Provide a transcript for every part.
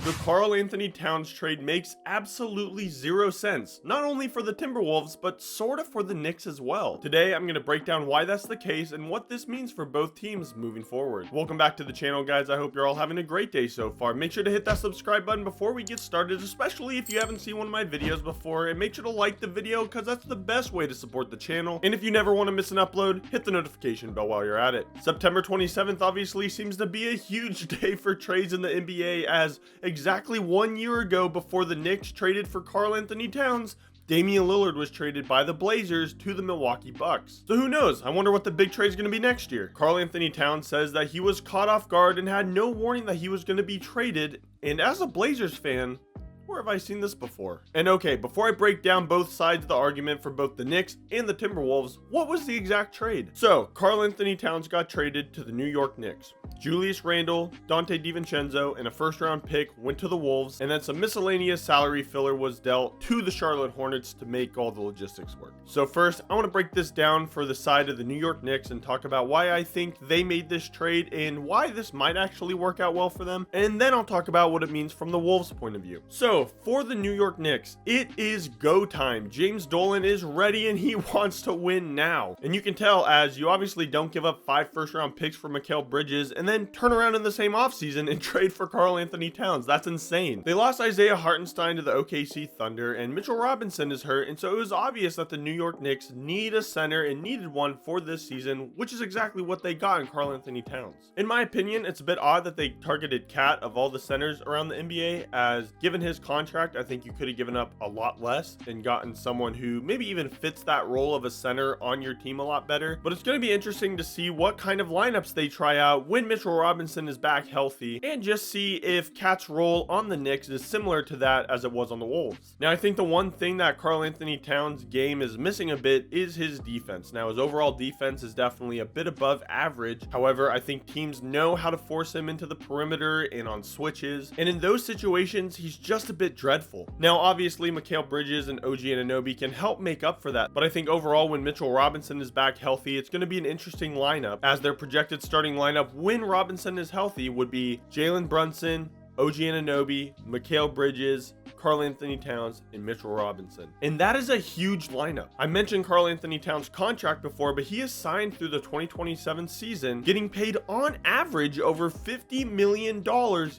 The Karl-Anthony Towns trade makes absolutely zero sense, not only for the Timberwolves, but sorta for the Knicks as well. Today, I'm going to break down why that's the case and what this means for both teams moving forward. Welcome back to the channel, guys. I hope you're all having a great day so far. Make sure to hit that subscribe button before we get started, especially if you haven't seen one of my videos before, and make sure to like the video because that's the best way to support the channel. And if you never want to miss an upload, hit the notification bell while you're at it. September 27th obviously seems to be a huge day for trades in the NBA, as exactly 1 year ago, before the Knicks traded for Karl-Anthony Towns, Damian Lillard was traded by the Blazers to the Milwaukee Bucks. So who knows? I wonder what the big trade is going to be next year. Karl-Anthony Towns says that he was caught off guard and had no warning that he was going to be traded. And as a Blazers fan, where have I seen this before? And okay, before I break down both sides of the argument for both the Knicks and the Timberwolves, what was the exact trade? So, Karl-Anthony Towns got traded to the New York Knicks. Julius Randle, Dante DiVincenzo, and a first-round pick went to the Wolves, and then some miscellaneous salary filler was dealt to the Charlotte Hornets to make all the logistics work. So first, I want to break this down for the side of the New York Knicks and talk about why I think they made this trade and why this might actually work out well for them, and then I'll talk about what it means from the Wolves' point of view. So, for the New York Knicks, it is go time. James Dolan is ready and he wants to win now. And you can tell, as you obviously don't give up 5 first-round picks for Mikal Bridges and then turn around in the same offseason and trade for Karl-Anthony Towns. That's insane. They lost Isaiah Hartenstein to the OKC Thunder, and Mitchell Robinson is hurt, and so it was obvious that the New York Knicks need a center and needed one for this season, which is exactly what they got in Karl-Anthony Towns. In my opinion, it's a bit odd that they targeted Cat of all the centers around the NBA, as given his contract, I think you could have given up a lot less and gotten someone who maybe even fits that role of a center on your team a lot better. But it's going to be interesting to see what kind of lineups they try out when Mitchell Robinson is back healthy, and just see if Cat's role on the Knicks is similar to that as it was on the Wolves. Now, I think the one thing that Karl-Anthony Towns' game is missing a bit is his defense. Now, his overall defense is definitely a bit above average. However, I think teams know how to force him into the perimeter and on switches, and in those situations, he's just a bit dreadful. Now, obviously, Mikal Bridges and OG Anunoby can help make up for that, but I think overall, when Mitchell Robinson is back healthy, it's going to be an interesting lineup, as their projected starting lineup when Robinson is healthy would be Jalen Brunson, OG Anunoby, Mikal Bridges, Karl-Anthony Towns, and Mitchell Robinson. And that is a huge lineup. I mentioned Karl-Anthony Towns' contract before, but he is signed through the 2027 season, getting paid on average over $50 million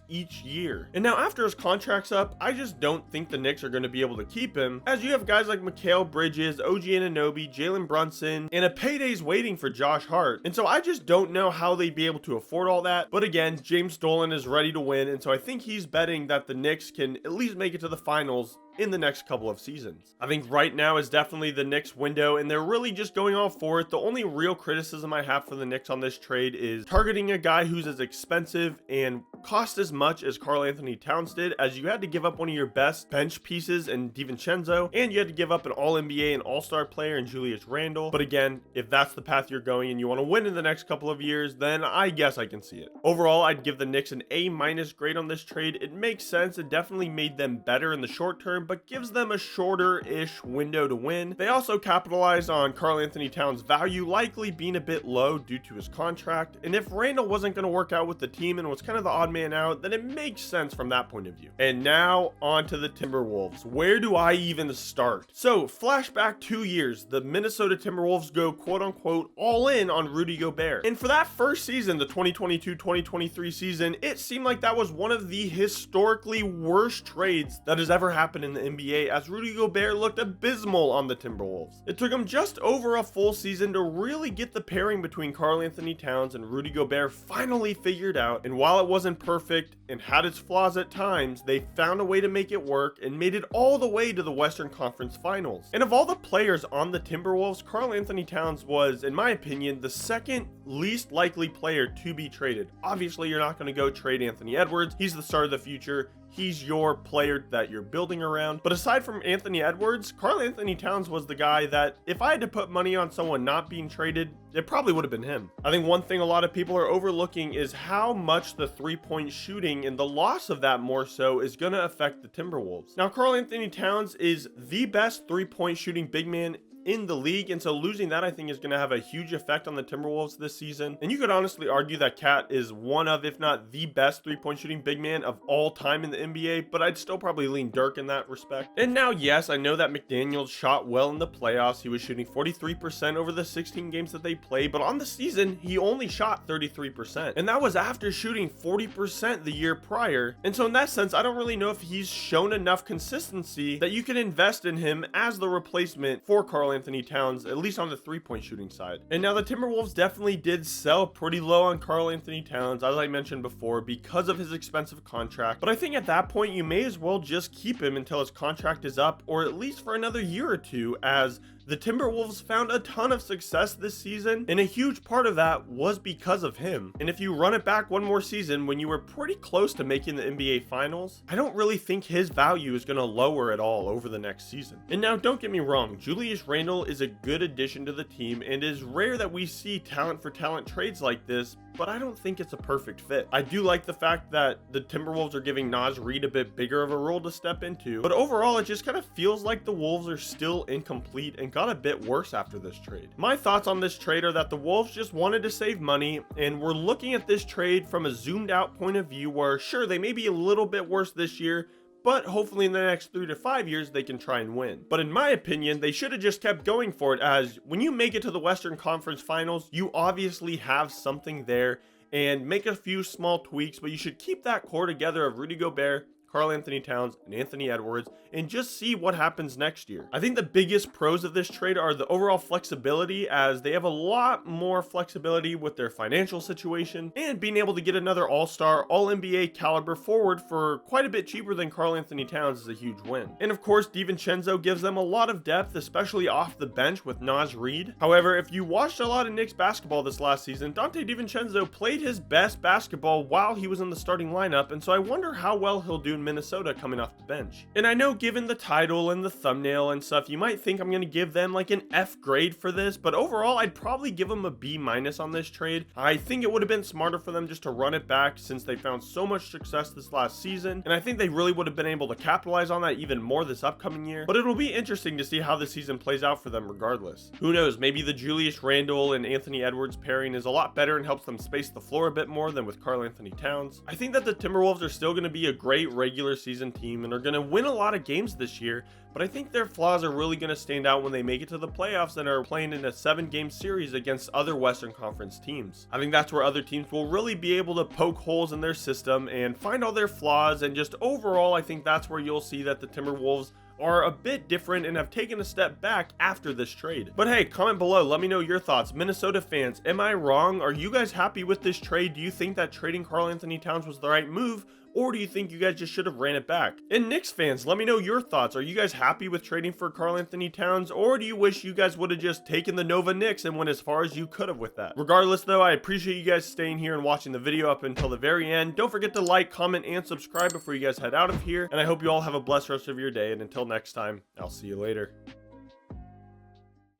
each year. And now after his contract's up, I just don't think the Knicks are going to be able to keep him, as you have guys like Mikal Bridges, OG Anunoby, Jalen Brunson, and a payday's waiting for Josh Hart. And so I just don't know how they'd be able to afford all that. But again, James Dolan is ready to win, and so I think he's betting that the Knicks can at least make it to the finals in the next couple of seasons. I think right now is definitely the Knicks window, and they're really just going all for it. The only real criticism I have for the Knicks on this trade is targeting a guy who's as expensive and cost as much as Karl-Anthony Towns did, as you had to give up one of your best bench pieces in DiVincenzo, and you had to give up an all-NBA and all-star player in Julius Randle. But again, if that's the path you're going and you want to win in the next couple of years, then I guess I can see it. Overall, I'd give the Knicks an A- grade on this trade. It makes sense. It definitely made them better in the short term, but gives them a shorter-ish window to win. They also capitalized on Karl-Anthony Towns' value likely being a bit low due to his contract, and if Randle wasn't going to work out with the team and was kind of the odd man out, then it makes sense from that point of view. And now on to the Timberwolves. Where do I even start? So, flashback 2 years, the Minnesota Timberwolves go quote-unquote all in on Rudy Gobert, and for that first season, the 2022-2023 season, it seemed like that was one of the historically worst trades that has ever happened in the NBA, as Rudy Gobert looked abysmal on the Timberwolves. It took him just over a full season to really get the pairing between Karl-Anthony Towns and Rudy Gobert finally figured out, and while it wasn't perfect and had its flaws at times, they found a way to make it work and made it all the way to the Western Conference Finals. And of all the players on the Timberwolves, Karl-Anthony Towns was, in my opinion, the second least likely player to be traded. Obviously, you're not going to go trade Anthony Edwards. He's the star of the future. He's your player that you're building around. But aside from Anthony Edwards, Karl-Anthony Towns was the guy that if I had to put money on someone not being traded, it probably would have been him. I think one thing a lot of people are overlooking is how much the three-point shooting and the loss of that more so is going to affect the Timberwolves. Now, Karl-Anthony Towns is the best three-point shooting big man in the league, and so losing that I think is going to have a huge effect on the Timberwolves this season. And you could honestly argue that Cat is one of, if not the best three-point shooting big man of all time in the NBA, but I'd still probably lean Dirk in that respect. And now, yes, I know that McDaniels shot well in the playoffs. He was shooting 43% over the 16 games that they played, but on the season, he only shot 33%. And that was after shooting 40% the year prior. And so in that sense, I don't really know if he's shown enough consistency that you can invest in him as the replacement for Karl-Anthony Towns, at least on the three-point shooting side. And now the Timberwolves definitely did sell pretty low on Karl-Anthony Towns, as I mentioned before, because of his expensive contract. But I think at that point, you may as well just keep him until his contract is up, or at least for another year or two, as the Timberwolves found a ton of success this season, and a huge part of that was because of him. And if you run it back one more season when you were pretty close to making the NBA Finals, I don't really think his value is going to lower at all over the next season. And now, don't get me wrong, Julius Randle is a good addition to the team, and it is rare that we see talent for talent trades like this, but I don't think it's a perfect fit. I do like the fact that the Timberwolves are giving Naz Reid a bit bigger of a role to step into, but overall it just kind of feels like the Wolves are still incomplete and got a bit worse after this trade. My thoughts on this trade are that the Wolves just wanted to save money, and we're looking at this trade from a zoomed out point of view where sure, they may be a little bit worse this year, but hopefully in the next 3 to 5 years they can try and win. But in my opinion, they should have just kept going for it, as when you make it to the Western Conference Finals, you obviously have something there, and make a few small tweaks, but you should keep that core together of Rudy Gobert, Karl-Anthony Towns, and Anthony Edwards, and just see what happens next year. I think the biggest pros of this trade are the overall flexibility, as they have a lot more flexibility with their financial situation, and being able to get another all-star, all-NBA caliber forward for quite a bit cheaper than Karl-Anthony Towns is a huge win. And of course, DiVincenzo gives them a lot of depth, especially off the bench with Naz Reid. However, if you watched a lot of Knicks basketball this last season, Donte DiVincenzo played his best basketball while he was in the starting lineup, and so I wonder how well he'll do in Minnesota coming off the bench. And I know given the title and the thumbnail and stuff, you might think I'm going to give them like an F grade for this, but overall I'd probably give them a B- on this trade. I think it would have been smarter for them just to run it back, since they found so much success this last season, and I think they really would have been able to capitalize on that even more this upcoming year. But it'll be interesting to see how the season plays out for them regardless. Who knows, maybe the Julius Randle and Anthony Edwards pairing is a lot better and helps them space the floor a bit more than with Karl-Anthony Towns. I think that the Timberwolves are still going to be a great regular season team and are going to win a lot of games this year, but I think their flaws are really going to stand out when they make it to the playoffs and are playing in a 7-game series against other Western Conference teams. I think that's where other teams will really be able to poke holes in their system and find all their flaws, and just overall I think that's where you'll see that the Timberwolves are a bit different and have taken a step back after this trade. But hey, comment below, let me know your thoughts. Minnesota fans, am I wrong? Are you guys happy with this trade? Do you think that trading Karl-Anthony Towns was the right move, or do you think you guys just should have ran it back? And Knicks fans, let me know your thoughts. Are you guys happy with trading for Karl-Anthony Towns, or do you wish you guys would have just taken the Nova Knicks and went as far as you could have with that? Regardless though, I appreciate you guys staying here and watching the video up until the very end. Don't forget to like, comment, and subscribe before you guys head out of here, and I hope you all have a blessed rest of your day, and until next time, I'll see you later.